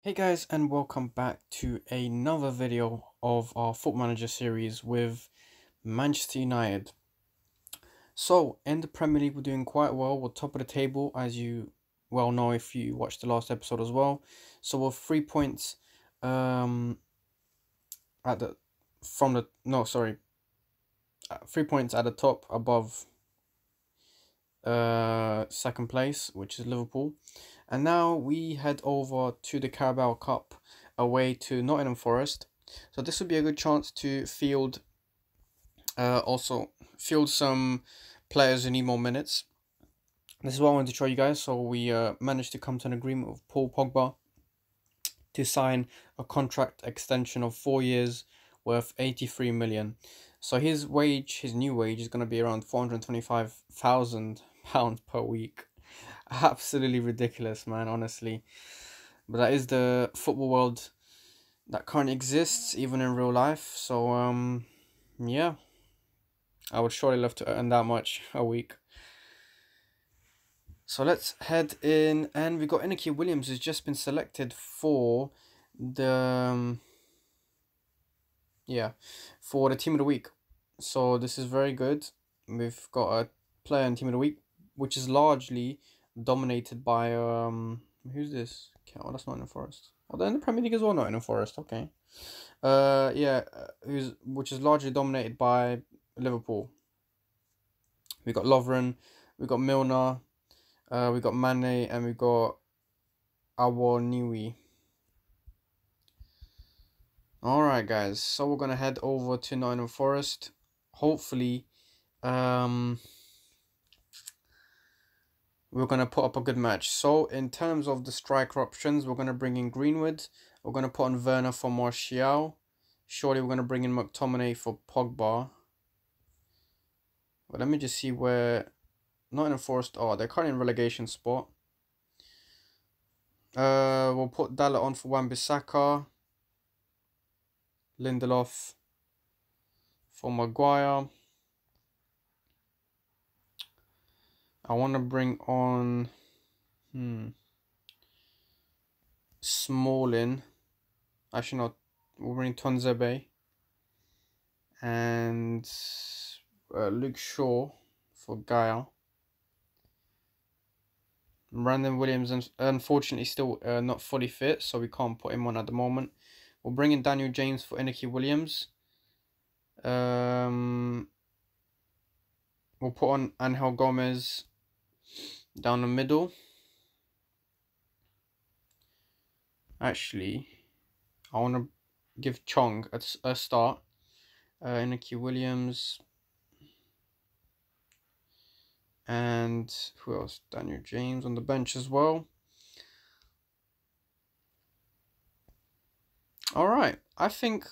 Hey guys, and welcome back to another video of our Football Manager series with Manchester United. So, in the Premier League, we're doing quite well. We're top of the table, as you well know if you watched the last episode as well. So we're 3 points at the from the no sorry 3 points at the top above second place, which is Liverpool. And now we head over to the Carabao Cup away to Nottingham Forest. So this would be a good chance to also field some players who need more minutes. This is what I wanted to show you guys. So we managed to come to an agreement with Paul Pogba to sign a contract extension of 4 years worth 83 million. So his new wage is going to be around £425,000 per week. Absolutely ridiculous, man, honestly. But that is the football world that currently exists, even in real life. So, yeah, I would surely love to earn that much a week. So let's head in, and we got Inaki Williams, who's just been selected for the for the team of the week. So this is very good. We've got a player in team of the week, which is largely dominated by who's this? Oh, that's Nottingham Forest. Oh, they're in the Premier League as well, Nottingham Forest. Okay. Which is largely dominated by Liverpool. We got Lovren, we got Milner, we got Mane, and we got Awoniyi. Alright guys, so we're gonna head over to Nottingham Forest. Hopefully, we're gonna put up a good match. So in terms of the striker options, we're gonna bring in Greenwood. We're gonna put on Werner for Martial. Surely we're gonna bring in McTominay for Pogba. But let me just see where Nottingham Forest are. They're currently in relegation spot. We'll put Dalot on for Wan-Bissaka. Lindelof for Maguire. I want to bring on Smalling. Actually, not. We'll bring Tonzebe and Luke Shaw for Gaia. Brandon Williams, unfortunately, still not fully fit, so we can't put him on at the moment. We'll bring in Daniel James for Inaki Williams. We'll put on Angel Gomez down the middle. Actually, I want to give Chong a start. Inaki Williams. And who else? Daniel James on the bench as well. Alright, I think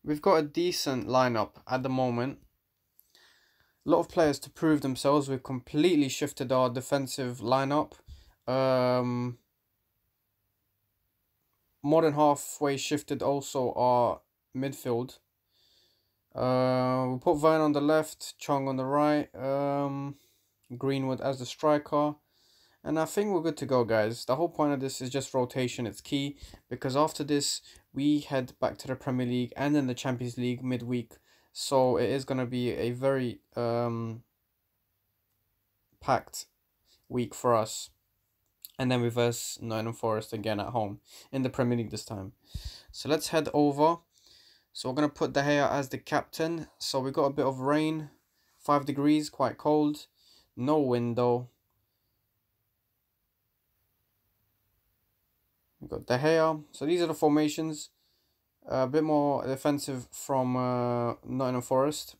we've got a decent lineup at the moment. A lot of players to prove themselves. We've completely shifted our defensive lineup. More than halfway shifted also our midfield. We'll put Vine on the left, Chong on the right, Greenwood as the striker. And I think we're good to go, guys. The whole point of this is just rotation. It's key because after this, we head back to the Premier League and then the Champions League midweek. So it is going to be a very packed week for us. And then we verse Nottingham Forest again at home in the Premier League this time. So let's head over. So we're going to put De Gea as the captain. So we got a bit of rain, 5 degrees, quite cold, no window. We got De Gea. So these are the formations. A bit more defensive from Nottingham Forest.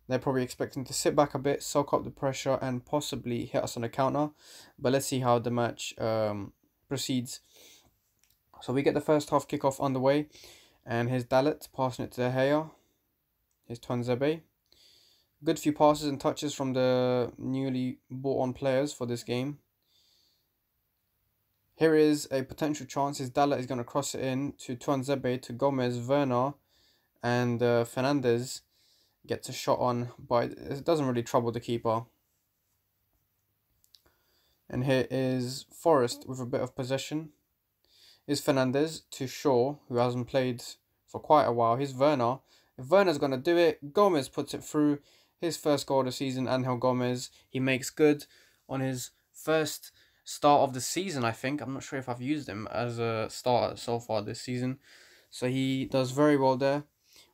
They're probably expecting to sit back a bit, soak up the pressure, and possibly hit us on a counter. But let's see how the match proceeds. So we get the first half kickoff underway. And here's Dalot passing it to De Gea. Here's Tonzebe. Good few passes and touches from the newly bought on players for this game. Here is a potential chance. His Dalot is going to cross it in to Tonzebe, to Gomez, Werner, and Fernandez gets a shot on, but it doesn't really trouble the keeper. And here is Forest with a bit of possession. Here's Fernandez to Shaw, who hasn't played for quite a while. Here's Werner. If Werner's going to do it, Gomez puts it through. His first goal of the season, Angel Gomez. He makes good on his first start of the season, I think. I'm not sure if I've used him as a starter so far this season. So he does very well there.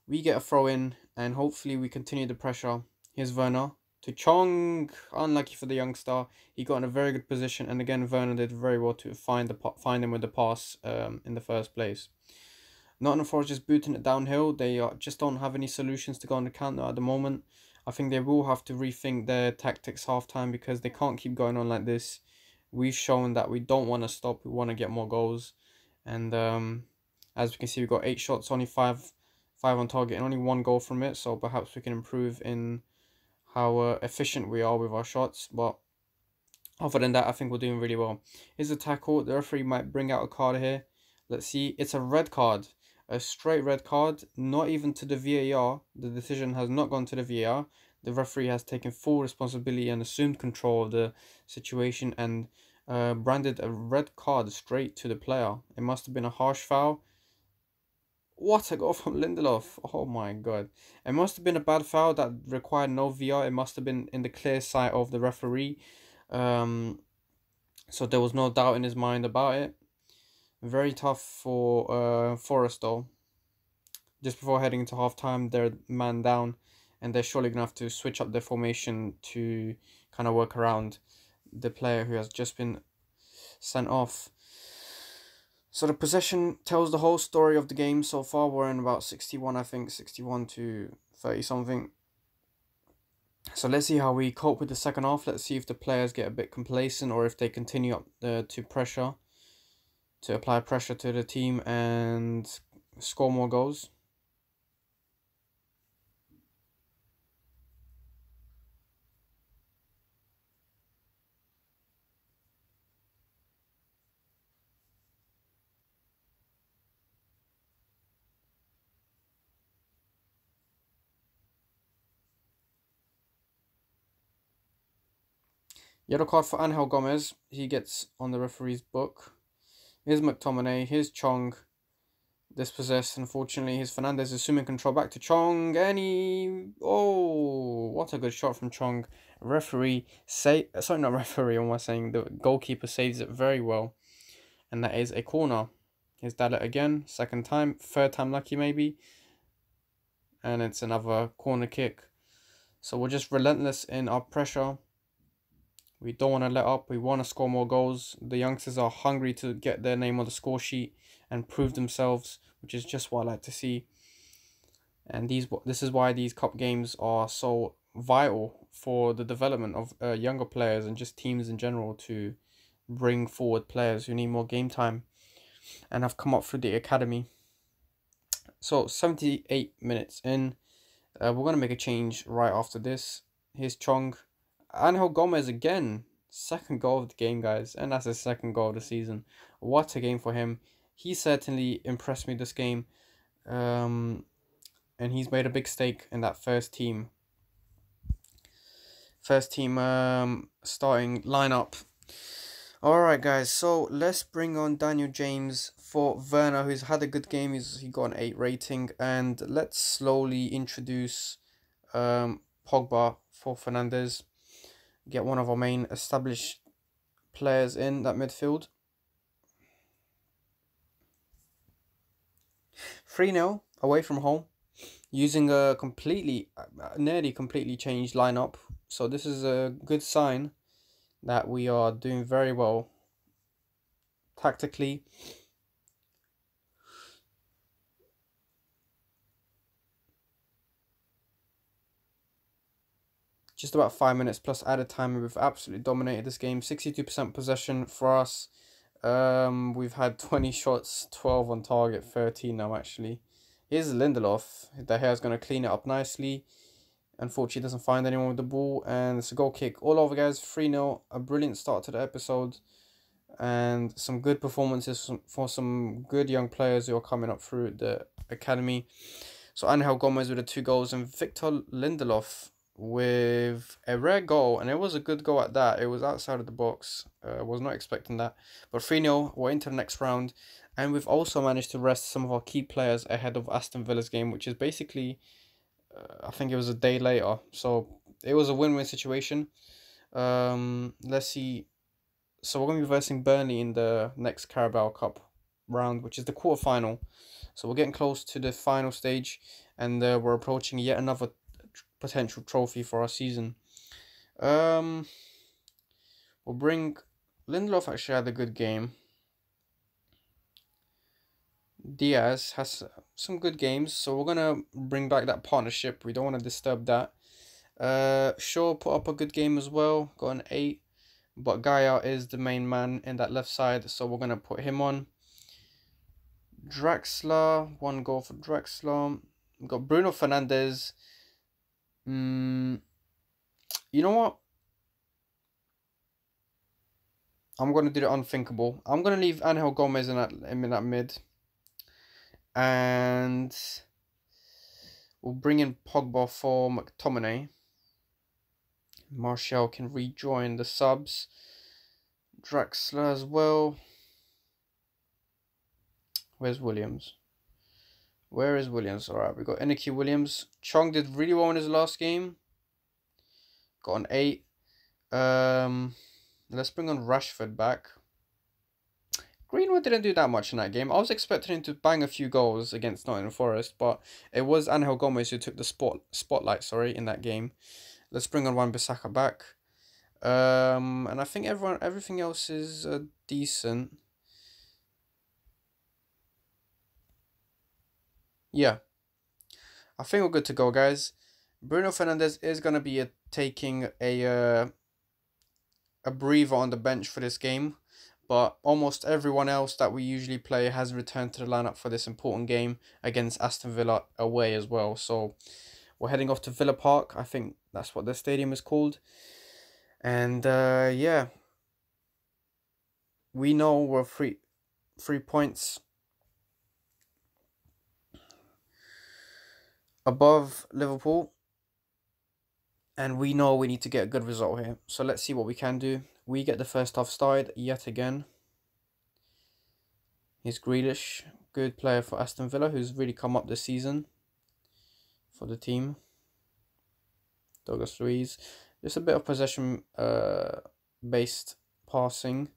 We get a throw in, and hopefully we continue the pressure. Here's Werner to Chong. Unlucky for the youngster. He got in a very good position, and again Werner did very well to find him with the pass in the first place. Nottingham Forest just booting it downhill. They just don't have any solutions to go on the counter at the moment. I think they will have to rethink their tactics half time because they can't keep going on like this. We've shown that we don't want to stop. We want to get more goals, and as we can see, we got 8 shots, only five on target, and only 1 goal from it. So perhaps we can improve in how efficient we are with our shots. But other than that, I think we're doing really well. Here's a tackle. The referee might bring out a card here. Let's see. It's a red card. A straight red card. Not even to the VAR. The decision has not gone to the VAR. The referee has taken full responsibility and assumed control of the situation and branded a red card straight to the player. It must have been a harsh foul. What a goal from Lindelof. Oh my god. It must have been a bad foul that required no VR. It must have been in the clear sight of the referee. So there was no doubt in his mind about it. Very tough for Forest though. Just before heading into half time, they're man down, and they're surely going to have to switch up their formation to kind of work around the player who has just been sent off. So the possession tells the whole story of the game so far. We're in about 61, I think, 61 to 30 something. So let's see how we cope with the second half. Let's see if the players get a bit complacent or if they continue up to apply pressure to the team and score more goals. Yellow card for Angel Gomez. He gets on the referee's book. Here's McTominay. Here's Chong. Dispossessed, unfortunately. Here's Fernandez assuming control back to Chong. And he... Oh, what a good shot from Chong. Referee... Sorry, not referee, what am I saying? The goalkeeper saves it very well. And that is a corner. Here's Dallet again. Second time. Third time lucky, maybe. And it's another corner kick. So we're just relentless in our pressure. We don't want to let up. We want to score more goals. The youngsters are hungry to get their name on the score sheet and prove themselves, which is just what I like to see. And this is why these cup games are so vital for the development of younger players and just teams in general to bring forward players who need more game time and have come up through the academy. So 78 minutes in. We're going to make a change right after this. Here's Chong. Angel Gomez again. Second goal of the game, guys. And that's his second goal of the season. What a game for him. He certainly impressed me this game. And he's made a big stake in that first team. Starting lineup. Alright, guys. So let's bring on Daniel James for Werner, who's had a good game. He got an 8 rating. And let's slowly introduce Pogba for Fernandez. Get one of our main established players in that midfield. 3-0 away from home, using a nearly completely changed lineup. So this is a good sign that we are doing very well tactically. Just about 5 minutes plus added time, and we've absolutely dominated this game. 62% possession for us. We've had 20 shots, 12 on target, 13 now actually. Here's Lindelof. De Gea's going to clean it up nicely. Unfortunately, doesn't find anyone with the ball, and it's a goal kick. All over, guys. 3-0. A brilliant start to the episode, and some good performances for some good young players who are coming up through the academy. So Angel Gomez with the 2 goals, and Victor Lindelof with a rare goal, and it was a good goal at that. It was outside of the box. Was not expecting that. But 3-0, we're into the next round, and we've also managed to rest some of our key players ahead of Aston Villa's game, which is basically, I think it was a day later. So it was a win-win situation. Let's see. So we're going to be versing Burnley in the next Carabao Cup round, which is the quarterfinal. So we're getting close to the final stage, and we're approaching yet another potential trophy for our season. We'll bring Lindelof. Actually had a good game. Diaz has some good games, so we're gonna bring back that partnership. We don't want to disturb that. Shaw put up a good game as well, got an 8, but Gaia is the main man in that left side, so we're gonna put him on. Draxler, 1 goal for Draxler. We've got Bruno Fernandes. You know what? I'm gonna do the unthinkable. I'm gonna leave Angel Gomez in that mid, and we'll bring in Pogba for McTominay. Martial can rejoin the subs. Draxler as well. Where's Williams? Where is Williams? Alright, we got Inaki Williams. Chong did really well in his last game. Got an 8. Let's bring on Rashford back. Greenwood didn't do that much in that game. I was expecting him to bang a few goals against Nottingham Forest, but it was Angel Gomez who took the spotlight in that game. Let's bring on Wan-Bissaka back. And I think everything else is decent. Yeah, I think we're good to go, guys. Bruno Fernandes is gonna be taking a breather on the bench for this game, but almost everyone else that we usually play has returned to the lineup for this important game against Aston Villa away as well. So we're heading off to Villa Park. I think that's what the stadium is called. And yeah, we know we're 3 points above Liverpool, and we know we need to get a good result here. So let's see what we can do. We get the first half started yet again. Here's Grealish, good player for Aston Villa, who's really come up this season for the team. Douglas Luiz. Just a bit of possession based passing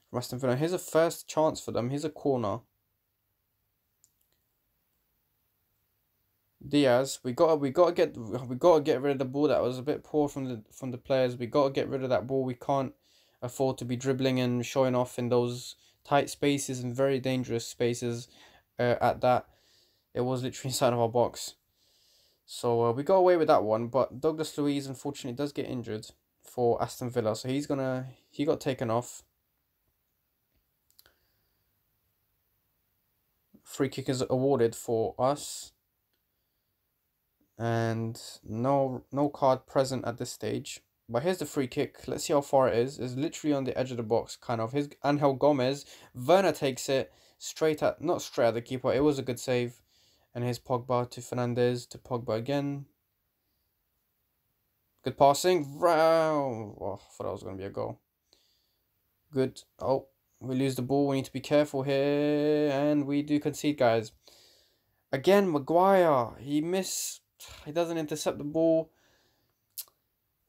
from Aston Villa. Here's a first chance for them. Here's a corner. Diaz, we gotta get rid of the ball that was a bit poor from the players. We gotta get rid of that ball. We can't afford to be dribbling and showing off in those tight spaces and very dangerous spaces. At that, it was literally inside of our box. So we got away with that one, but Douglas Luiz unfortunately does get injured for Aston Villa, so he got taken off. Free kick is awarded for us. And no card present at this stage. But here's the free kick. Let's see how far it is. It's literally on the edge of the box, kind of. Here's Angel Gomez. Werner takes it not straight at the keeper. It was a good save. And here's Pogba to Fernandes to Pogba again. Good passing. Wow. Oh, I thought that was going to be a goal. Good. Oh, we lose the ball. We need to be careful here. And we do concede, guys. Again, Maguire. He doesn't intercept the ball.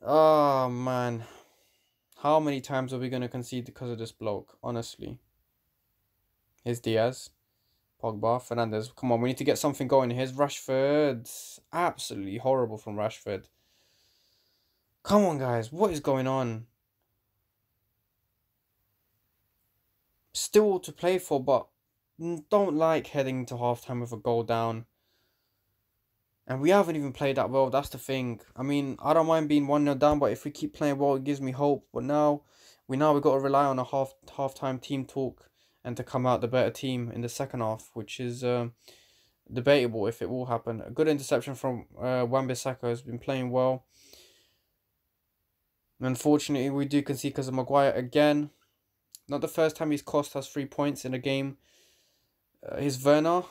Oh, man. How many times are we going to concede because of this bloke? Honestly. Here's Diaz. Pogba. Fernandes. Come on, we need to get something going. Here's Rashford. Absolutely horrible from Rashford. Come on, guys. What is going on? Still to play for, but don't like heading to halftime with a goal down. And we haven't even played that well. That's the thing. I mean, I don't mind being 1-0 down, but if we keep playing well, it gives me hope. But now we've got to rely on a halftime team talk and to come out the better team in the second half, which is debatable if it will happen. A good interception from Wan-Bissaka, has been playing well. Unfortunately, we do concede because of Maguire again. Not the first time he's cost us 3 points in a game. Here's Werner.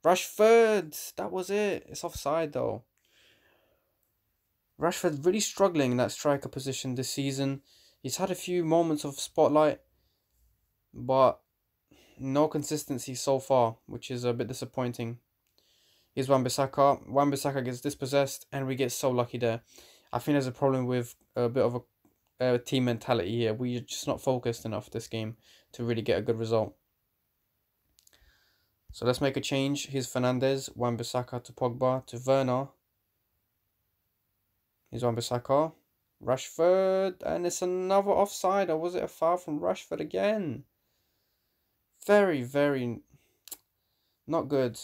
Rashford! That was it. It's offside though. Rashford really struggling in that striker position this season. He's had a few moments of spotlight, but no consistency so far, which is a bit disappointing. Here's Wan-Bissaka. Wan-Bissaka gets dispossessed, and we get so lucky there. I think there's a problem with a bit of a team mentality here. We're just not focused enough this game to really get a good result. So let's make a change. Here's Fernandez, Wan-Bissaka to Pogba to Werner. Here's Wan-Bissaka. Rashford, and it's another offside, or was it a foul from Rashford again? Very, very not good.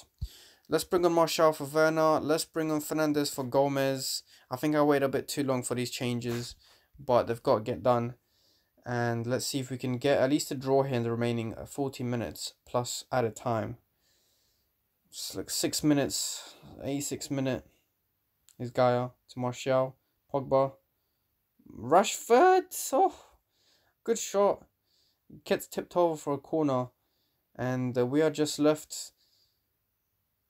Let's bring on Martial for Werner. Let's bring on Fernandez for Gomez. I think I waited a bit too long for these changes, but they've got to get done. And let's see if we can get at least a draw here in the remaining 40 minutes plus added time. It's like 6 minutes, 86 minute. Is Gaia to Martial, Pogba, Rashford. Oh, good shot. Gets tipped over for a corner, and we are just left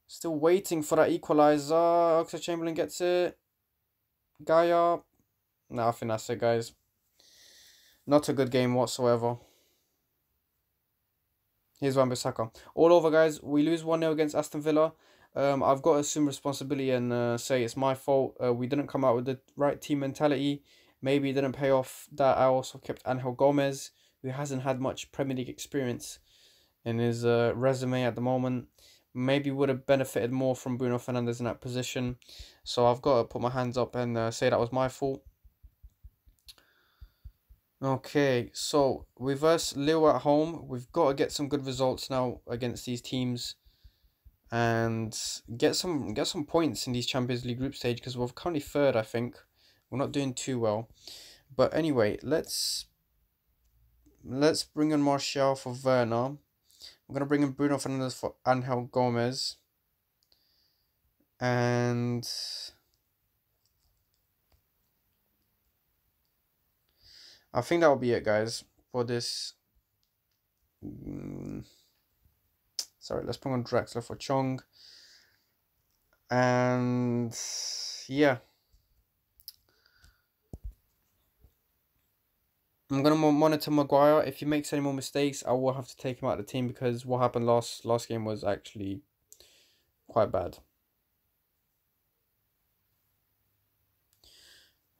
still waiting for that equalizer. Oxlade-Chamberlain gets it. Gaia. No, I think that's it, guys. Not a good game whatsoever. Here's Wan-Bissaka. All over, guys. We lose 1-0 against Aston Villa. I've got to assume responsibility and say it's my fault. We didn't come out with the right team mentality. Maybe it didn't pay off that I also kept Angel Gomez, who hasn't had much Premier League experience in his resume at the moment. Maybe would have benefited more from Bruno Fernandes in that position. So I've got to put my hands up and say that was my fault. Okay, so we verse Lille at home. We've got to get some good results now against these teams and get some points in these Champions League group stage, because we're currently third, I think. We're not doing too well. But anyway, let's bring in Martial for Werner. I'm going to bring in Bruno Fernandes for Angel Gomez. And I think that'll be it, guys, for this. Sorry, let's bring on Draxler for Chong. And yeah. I'm going to monitor Maguire. If he makes any more mistakes, I will have to take him out of the team, because what happened last game was actually quite bad.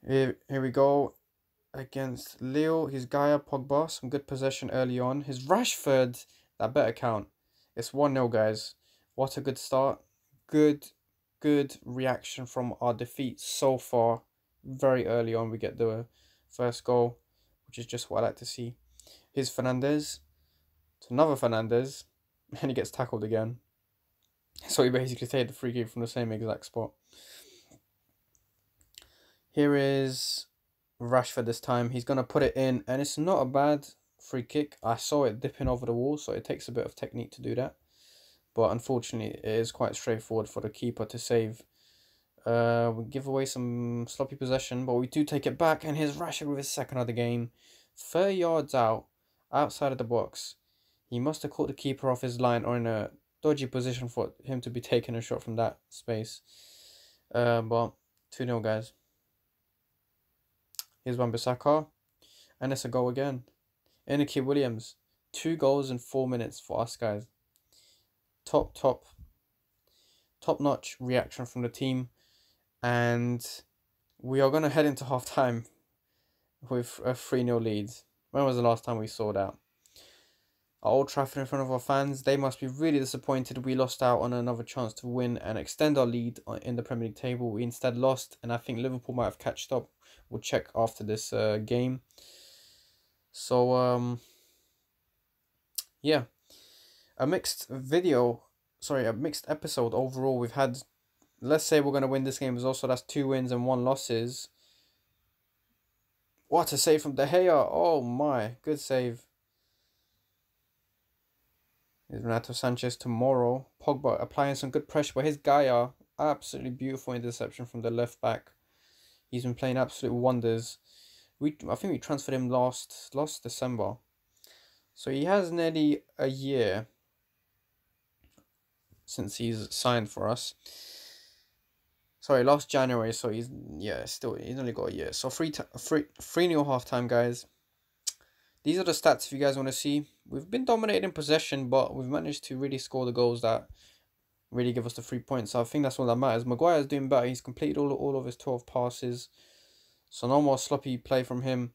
Here we go. Against Lille, his Gaia, Pogba, some good possession early on. His Rashford, that better count. It's 1-0, guys. What a good start. Good reaction from our defeat so far. Very early on, we get the first goal, which is just what I like to see. Here's Fernandez to another Fernandez, and he gets tackled again. So he basically take the free kick from the same exact spot. Here is Rashford this time. He's going to put it in, and it's not a bad free kick. I saw it dipping over the wall, so it takes a bit of technique to do that. But unfortunately, it is quite straightforward for the keeper to save. We give away some sloppy possession, but we do take it back, and here's Rashford with his second of the game. 30 yards out, outside of the box. He must have caught the keeper off his line or in a dodgy position for him to be taking a shot from that space. But 2-0, guys. Here's Wan-Bissaka, and it's a goal again. Inaki Williams, 2 goals in 4 minutes for us, guys. Top-notch reaction from the team, and we are going to head into half-time with a 3-0 lead. When was the last time we saw that? At Old Trafford in front of our fans, they must be really disappointed. We lost out on another chance to win and extend our lead in the Premier League table. We instead lost, and I think Liverpool might have catched up. We'll check after this game. So, yeah. A mixed episode overall. We've had, let's say we're going to win this game as well, so that's 2 wins and 1 losses. What a save from De Gea. Oh my, good save. Here's Renato Sanchez tomorrow. Pogba applying some good pressure, but his Gaia, absolutely beautiful interception from the left back. He's been playing absolute wonders. I think we transferred him last December. So he has nearly a year since he's signed for us. Sorry, last January. So he's he's only got a year. So 3-0 halftime, guys. These are the stats if you guys want to see. We've been dominating possession, but we've managed to really score the goals that really give us the 3 points. So I think that's all that matters. Maguire's doing better. He's completed all of his 12 passes. So no more sloppy play from him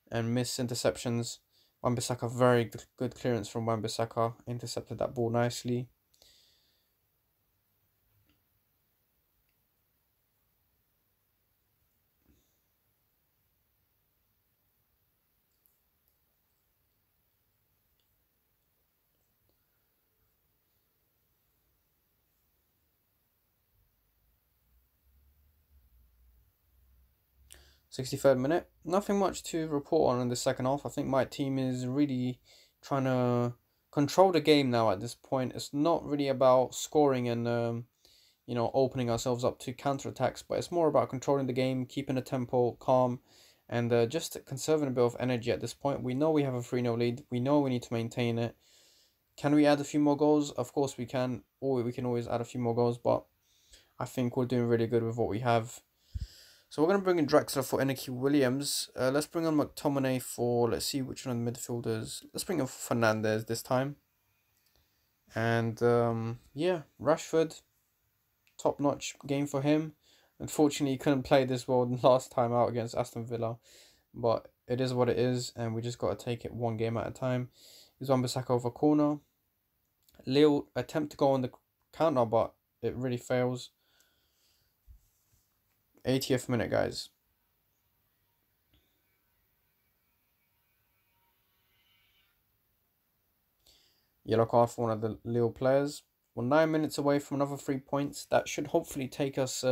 and missed interceptions. Wan-Bissaka, very good clearance from Wan-Bissaka. Intercepted that ball nicely. 63rd minute. Nothing much to report on in the second half. I think my team is really trying to control the game now at this point. It's not really about scoring and opening ourselves up to counterattacks, but it's more about controlling the game, keeping the tempo calm, and just conserving a bit of energy at this point. We know we have a 3-0 lead. We know we need to maintain it. Can we add a few more goals? Of course we can. Or we can always add a few more goals, but I think we're doing really good with what we have. So we're going to bring in Draxler for Inaki Williams. Let's bring on McTominay for, let's see which one of the midfielders. Let's bring in Fernandez this time. And yeah, Rashford, top-notch game for him. Unfortunately, he couldn't play this well last time out against Aston Villa. But it is what it is, and we just got to take it one game at a time. Here's Wan-Bissaka over corner. Leo attempt to go on the counter, but it really fails. 80th minute, guys. Yellow card for one of the Lille players. We're 9 minutes away from another 3 points. That should hopefully take us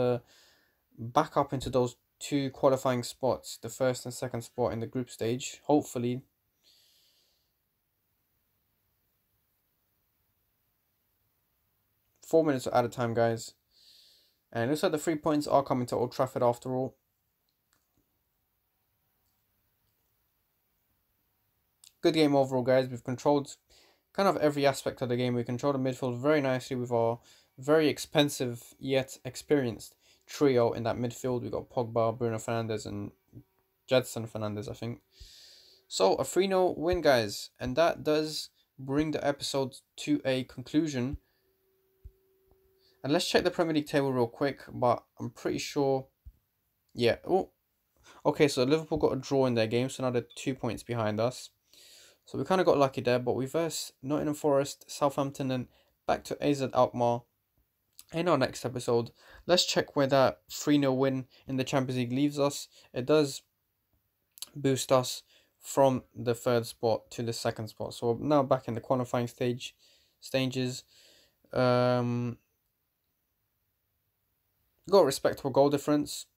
back up into those two qualifying spots, the first and second spot in the group stage. Hopefully. Four minutes at a time, guys. And it looks like the 3 points are coming to Old Trafford after all. Good game overall, guys. We've controlled kind of every aspect of the game. We controlled the midfield very nicely with our very expensive yet experienced trio in that midfield. We got Pogba, Bruno Fernandes, and Jadson Fernandes, I think. So a 3-0 win, guys, and that does bring the episode to a conclusion. And let's check the Premier League table real quick, but I'm pretty sure, yeah. Oh, okay. So Liverpool got a draw in their game, so now they're 2 points behind us. So we kind of got lucky there, but we versed Nottingham Forest, Southampton, and back to AZ Alkmaar in our next episode. Let's check where that 3-0 win in the Champions League leaves us. It does boost us from the third spot to the second spot. So we're now back in the qualifying stages. Got a respectable goal difference.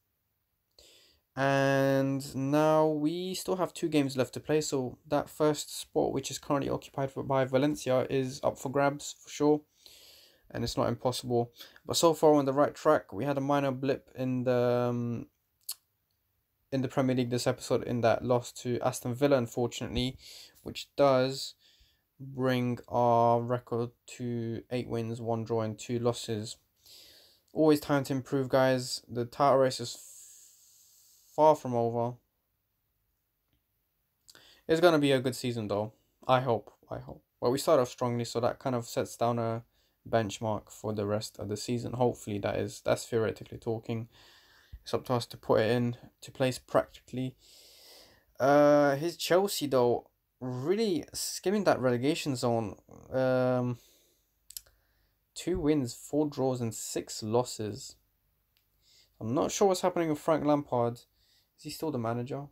And now we still have 2 games left to play. So that first spot, which is currently occupied by Valencia, is up for grabs for sure. And it's not impossible. But so far on the right track. We had a minor blip in the Premier League this episode in that loss to Aston Villa, unfortunately, which does bring our record to 8 wins, 1 draw, and 2 losses. Always time to improve, guys. The title race is far from over. It's going to be a good season, though. I hope. Well, we start off strongly, so that kind of sets down a benchmark for the rest of the season. Hopefully, that's theoretically talking. It's up to us to put it in to place practically. His Chelsea, though, really skimming that relegation zone. 2 wins, 4 draws, and 6 losses. I'm not sure what's happening with Frank Lampard. Is he still the manager?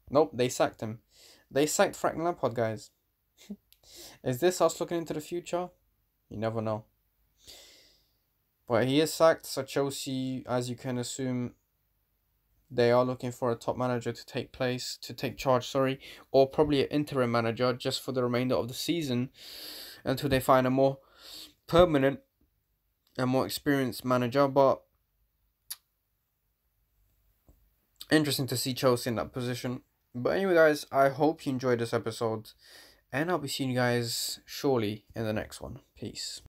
Nope, they sacked him. They sacked Frank Lampard, guys. Is this us looking into the future? You never know. But he is sacked, so Chelsea, as you can assume, they are looking for a top manager to take charge, or probably an interim manager just for the remainder of the season until they find a more permanent and more experienced manager. But interesting to see Chelsea in that position. But anyway, guys, I hope you enjoyed this episode, and I'll be seeing you guys surely in the next one. Peace.